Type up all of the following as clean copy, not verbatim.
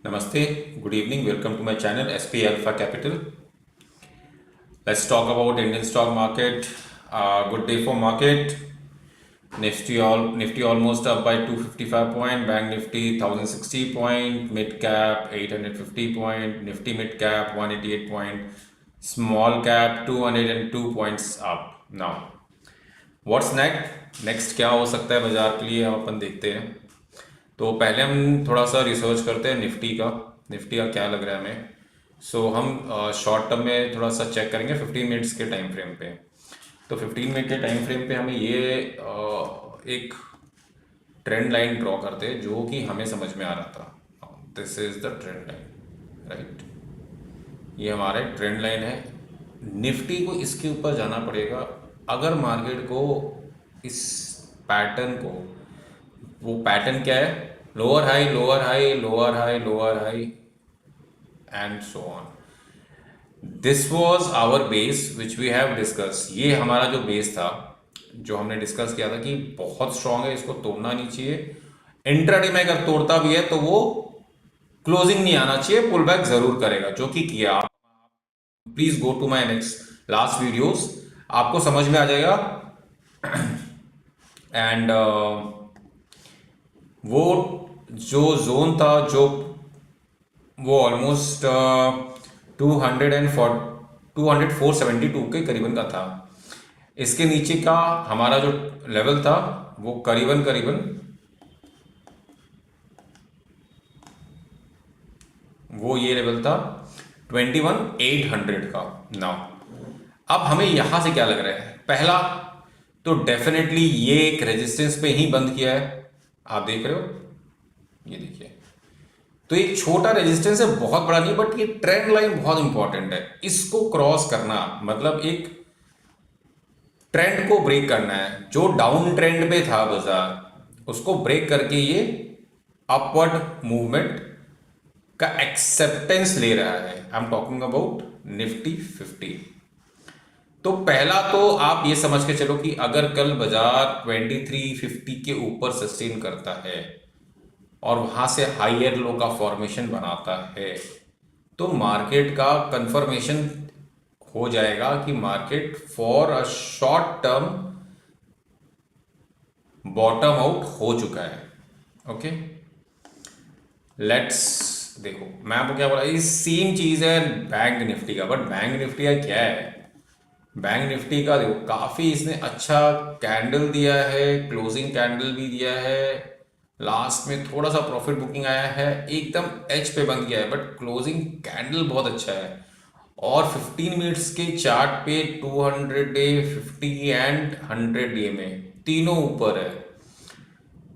Namaste, good evening, welcome to my channel SP Alpha Capital. Let's talk about Indian stock market. Good day for market. Nifty almost up by 255 point, Bank Nifty 1060 point, mid cap 850 point, Nifty mid cap 188 point, small cap 202 points up. Now, what's next? Next क्या हो सकता है बाजार के लिए हम अपन देखते हैं। तो पहले हम थोड़ा सा रिसर्च करते हैं निफ्टी का क्या लग रहा है हमें। हम शॉर्ट टर्म में थोड़ा सा चेक करेंगे 15 मिनट्स के टाइम फ्रेम पे। तो 15 मिनट के टाइम फ्रेम पे हमें ये एक ट्रेंड लाइन ड्रॉ करते हैं जो कि हमें समझ में आ रहा था। This is the trend line, right. ये हमारा ट्रेंड लाइन है। निफ्टी को इसके ऊपर जाना पड़ेगा अगर मार्केट को इस पैटर्न को, वो पैटर्न क्या है, lower high lower high lower high lower high and so on. This was our base which we have discuss. ये हमारा जो बेस था जो हमने डिस्कस किया था कि बहुत स्ट्रांग है, इसको तोड़ना नहीं चाहिए। इंट्राडे में अगर तोड़ता भी है तो वो क्लोजिंग नहीं आना चाहिए, पुल बैक जरूर करेगा, जो कि किया। Please go to my next last videos, आपको समझ में आ जाएगा। एंड वो जो जोन था जो वो ऑलमोस्ट 472 के करीबन का था। इसके नीचे का हमारा जो लेवल था वो करीबन वो ये लेवल था 21,800 का। नाउ अब हमें यहां से क्या लग रहा है, पहला तो डेफिनेटली ये एक रेजिस्टेंस पे ही बंद किया है, आप देख रहे हो, ये देखिए। तो एक छोटा रेजिस्टेंस है, बहुत बड़ा नहीं, बट ये ट्रेंड लाइन बहुत इंपॉर्टेंट है। इसको क्रॉस करना मतलब एक ट्रेंड को ब्रेक करना है। जो डाउन ट्रेंड पे था बाजार, उसको ब्रेक करके ये अपवर्ड मूवमेंट का एक्सेप्टेंस ले रहा है। I am talking about Nifty 50। तो पहला तो आप ये समझ के चलो कि अगर कल बाजार 2350 के ऊपर सस्टेन करता है और वहां से हायर लो का फॉर्मेशन बनाता है तो मार्केट का कंफर्मेशन हो जाएगा कि market for a short term bottom out हो चुका है। ओके, लेट्स देखो, मैं आपको क्या बोला, ये सेम चीज है बैंक निफ्टी का। बट बैंक निफ्टी का क्या है, बैंक निफ्टी का देखो काफी इसने अच्छा कैंडल दिया है, क्लोजिंग कैंडल भी दिया है, लास्ट में थोड़ा सा प्रॉफिट बुकिंग आया है, एकदम एच पे बंद किया है, बट क्लोजिंग कैंडल बहुत अच्छा है। और 15 मिनट्स के चार्ट पे 200 डे 50 एंड 100 डे में तीनों ऊपर है।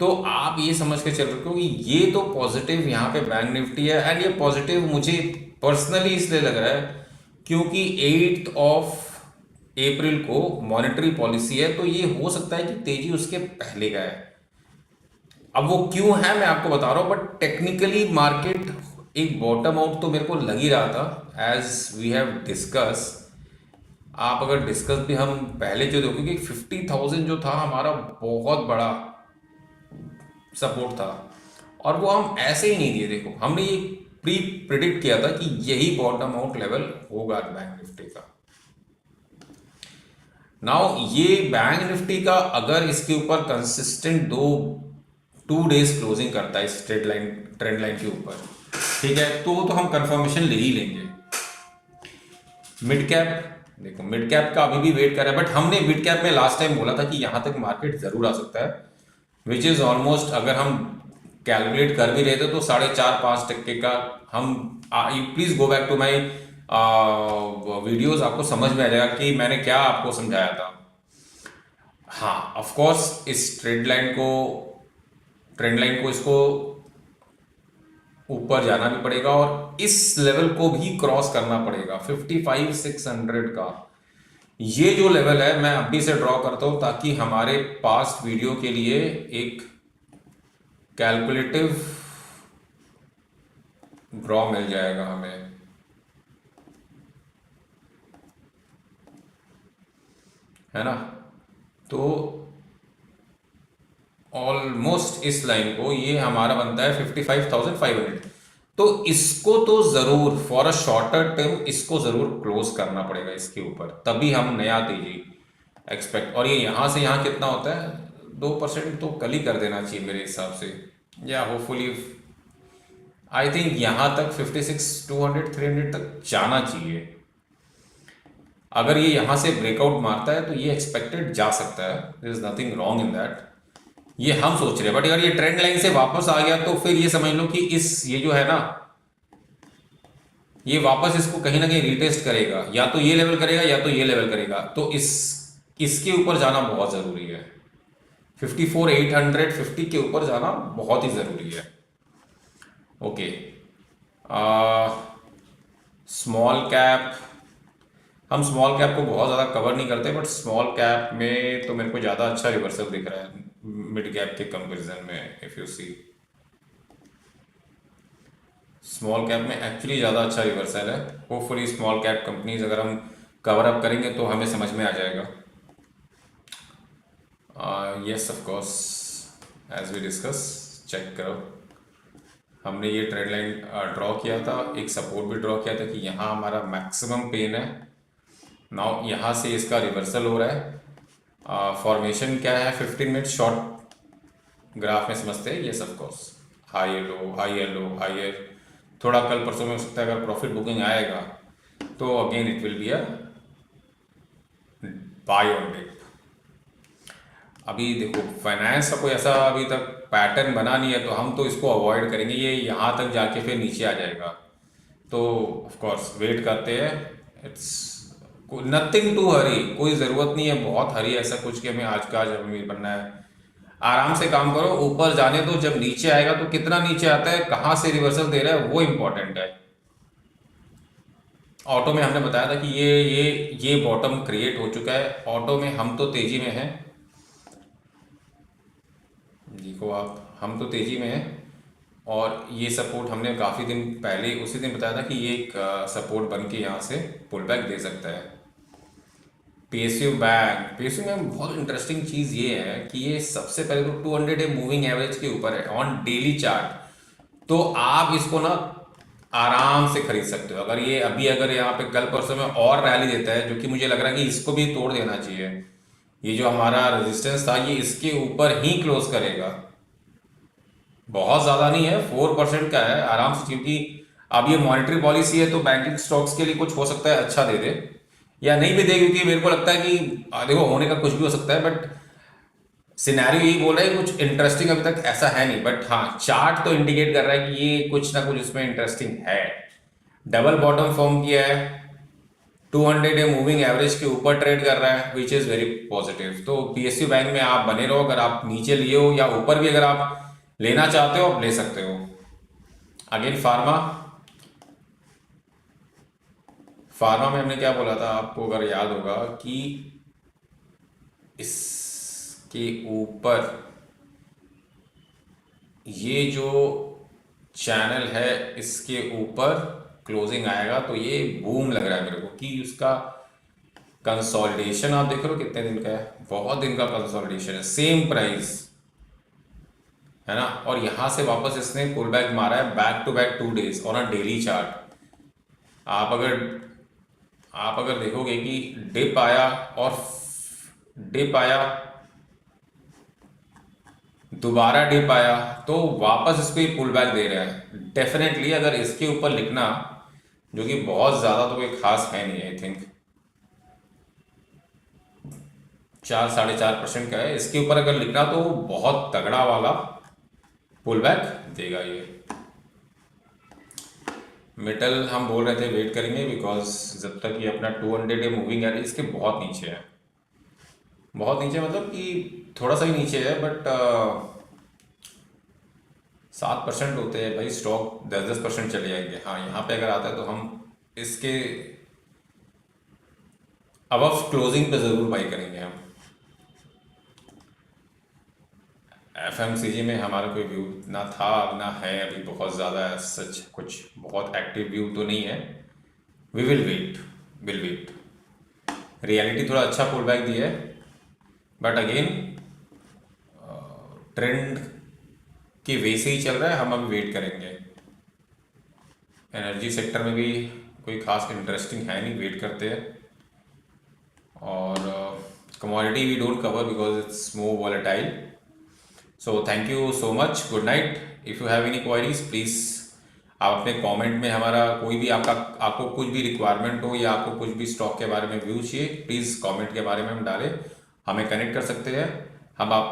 तो आप ये समझ के चल रहे हो कि ये तो पॉजिटिव यहाँ पे बैंक निफ्टी है। एंड ये पॉजिटिव मुझे पर्सनली इसलिए लग रहा है क्योंकि 8 अप्रैल को मॉनेटरी पॉलिसी है, तो ये हो सकता है कि तेजी उसके पहले का है। अब वो क्यों है मैं आपको बता रहा हूं, बट टेक्निकली मार्केट एक बॉटम आउट तो मेरे को लग ही रहा था एज वी हैव डिस्कस। आप अगर डिस्कस भी हम पहले जो देखोगे 50,000 जो था हमारा बहुत बड़ा सपोर्ट था, और वो हम ऐसे ही नहीं दिए। देखो हमने ये प्रिडिक्ट किया था कि यही बॉटम आउट लेवल होगा बैंक निफ्टी का। नाउ ये बैंक निफ्टी का अगर इसके ऊपर कंसिस्टेंट 2 डेज क्लोजिंग करता है इस ट्रेंड लाइन के ऊपर, ठीक है, तो हम कंफर्मेशन ले ही लेंगे। मिड कैप देखो, मिड कैप का अभी भी वेट कर रहा है, बट हमने मिड कैप में लास्ट टाइम बोला था कि यहां तक मार्केट जरूर आ सकता है, विच इज ऑलमोस्ट, अगर हम कैलकुलेट कर भी रहे थे तो 4.5-5% का हम। Please go back to my videos, आपको समझ में आ जाएगा कि मैंने क्या आपको समझाया था। हाँ, ऑफ कोर्स इस ट्रेंड लाइन को इसको ऊपर जाना भी पड़ेगा और इस लेवल को भी क्रॉस करना पड़ेगा 55,600 का। ये जो लेवल है मैं अभी से ड्रॉ करता हूं ताकि हमारे पास्ट वीडियो के लिए एक कैलकुलेटिव ड्रॉ मिल जाएगा हमें, है ना। तो ऑलमोस्ट इस लाइन को, ये हमारा बनता है 55,500। तो इसको तो जरूर फॉर अ शॉर्टर टर्म इसको जरूर क्लोज करना पड़ेगा इसके ऊपर, तभी हम नया तेजी एक्सपेक्ट। और ये यहाँ से यहाँ कितना होता है, 2% तो कल ही कर देना चाहिए मेरे हिसाब से, या होपफुली आई थिंक यहाँ तक 56 200 300 तक जाना चाहिए। अगर ये यहाँ से ब्रेकआउट मारता है तो ये एक्सपेक्टेड जा सकता है, there is nothing wrong in that, ये हम सोच रहे हैं। बट अगर ये ट्रेंड लाइन से वापस आ गया तो फिर ये समझ लो कि ये जो है ना, ये वापस इसको कहीं ना कहीं रीटेस्ट करेगा, या तो ये लेवल करेगा या तो ये लेवल करेगा, तो इसके ऊपर जाना बहुत ज़रूरी है। 54,850 के ऊपर जाना बहुत ही ज़रूरी है। ओके, स्मॉल कैप, हम स्मॉल कैप को बहुत ज़्यादा कवर नहीं करते, बट स्मॉल कैप में तो मेरे को ज़्यादा अच्छा रिवर्सल दिख रहा है मिड कैप के कंपैरिजन में। If you see small cap में एक्चुअली ज़्यादा अच्छा रिवर्सल है। होपफुली स्मॉल कैप कंपनीज अगर हम कवर अप करेंगे तो हमें समझ में आ जाएगा। Yes of course, as we discuss, check करो, हमने ये ट्रेंड लाइन ड्रॉ किया था, एक सपोर्ट भी ड्रॉ किया था कि यहाँ हमारा मैक्सिमम पेन है। नाउ यहाँ से इसका रिवर्सल हो रहा है। फॉर्मेशन क्या है 15 मिनट शॉर्ट ग्राफ में समझते हैं। Yes of course, high low high low high, थोड़ा कल परसों में हो सकता है अगर प्रॉफिट बुकिंग आएगा तो again it will be a buy on dip. अभी देखो फाइनेंस का कोई ऐसा अभी तक पैटर्न बना नहीं है, तो हम तो इसको अवॉइड करेंगे, ये यहाँ तक जाके फिर नीचे आ जाएगा। तो ऑफ कोर्स वेट करते हैं, इट्स नथिंग टू हरी, कोई ज़रूरत नहीं है बहुत हरी ऐसा कुछ कि हमें आज का आज हमें बनना है। आराम से काम करो, ऊपर जाने दो, जब नीचे आएगा तो कितना नीचे आता है, कहाँ से रिवर्सल दे रहा है, वो इंपॉर्टेंट है। ऑटो में हमने बताया था कि ये बॉटम क्रिएट हो चुका है। ऑटो में हम तो तेजी में हैं, देखो आप, हम तो तेजी में हैं, और ये सपोर्ट हमने काफ़ी दिन पहले उसी दिन बताया था कि ये एक सपोर्ट बन के यहाँ से पुल बैक दे सकता है। पीएसयू में बहुत इंटरेस्टिंग चीज़ ये है कि ये सबसे पहले तो 200 डे मूविंग एवरेज के ऊपर है ऑन डेली चार्ट, तो आप इसको ना आराम से खरीद सकते हो। अगर यहाँ पे कल परसों में और रैली देता है, जो कि मुझे लग रहा है कि इसको भी तोड़ देना चाहिए, ये जो हमारा रेजिस्टेंस था ये इसके ऊपर ही क्लोज करेगा। बहुत ज़्यादा नहीं है, 4% का है आराम से, क्योंकि अब ये मॉनेटरी पॉलिसी है तो बैंकिंग स्टॉक्स के लिए कुछ हो सकता है अच्छा दे दे या नहीं भी दे, क्योंकि मेरे को लगता है कि देखो होने का कुछ भी हो सकता है, बट सिनेरियो यही बोल रहा है कुछ इंटरेस्टिंग अभी तक ऐसा है नहीं। बट हाँ, चार्ट तो इंडिकेट कर रहा है कि ये कुछ ना कुछ इसमें इंटरेस्टिंग है। डबल बॉटम फॉर्म किया है, 200 डे मूविंग एवरेज के ऊपर ट्रेड कर रहा है, विच इज़ वेरी पॉजिटिव। तो पीएसयू बैंक में आप बने रहो, अगर आप नीचे लिए हो या ऊपर भी अगर आप लेना चाहते हो आप ले सकते हो। अगेन फार्मा में हमने क्या बोला था आपको अगर याद होगा कि इसके ऊपर ये जो चैनल है इसके ऊपर क्लोजिंग आएगा तो ये बूम लग रहा है मेरे को कि उसका कंसोलिडेशन आप देख लो कितने दिन का है, बहुत दिन का कंसोलिडेशन है, सेम प्राइस है ना। और यहाँ से वापस इसने पुल बैक मारा है back to back 2 days on a daily chart. आप अगर देखोगे कि डिप आया और डिप आया, दोबारा डिप आया, तो वापस इसको ये पुल बैक दे रहा है। डेफिनेटली अगर इसके ऊपर लिखना, जो कि बहुत ज़्यादा तो कोई खास है नहीं, आई थिंक 4-4.5% का है, इसके ऊपर अगर लिखना तो बहुत तगड़ा वाला पुल बैक देगा ये। मेटल हम बोल रहे थे वेट करेंगे, बिकॉज जब तक ये अपना 200 डे मूविंग एवरेज इसके बहुत नीचे है, बहुत नीचे मतलब कि थोड़ा सा ही नीचे है, बट 7% होते हैं भाई स्टॉक, 10% चले जाएंगे। हाँ, यहाँ पे अगर आता है तो हम इसके अब क्लोजिंग पे ज़रूर बाई करेंगे हम। एफएमसीजी में हमारा कोई व्यू ना था ना है अभी, बहुत ज़्यादा सच कुछ बहुत एक्टिव व्यू तो नहीं है। We will wait. रियलिटी थोड़ा अच्छा पुल बैक दिया है, बट अगेन ट्रेंड के वे से ही चल रहा है, हम अभी वेट करेंगे। एनर्जी सेक्टर में भी कोई खास इंटरेस्टिंग है नहीं, वेट करते हैं। और commodity we don't cover because it's more volatile. So thank you so much, good night. If you have any queries please आप अपने कमेंट में, हमारा कोई भी आपको कुछ भी रिक्वायरमेंट हो या आपको कुछ भी स्टॉक के बारे में व्यू चाहिए, प्लीज़ कमेंट के बारे में हम डालें, हमें कनेक्ट कर सकते हैं।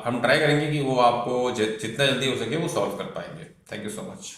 हम ट्राई करेंगे कि वो आपको जितना जल्दी हो सके वो सॉल्व कर पाएंगे। Thank you so much.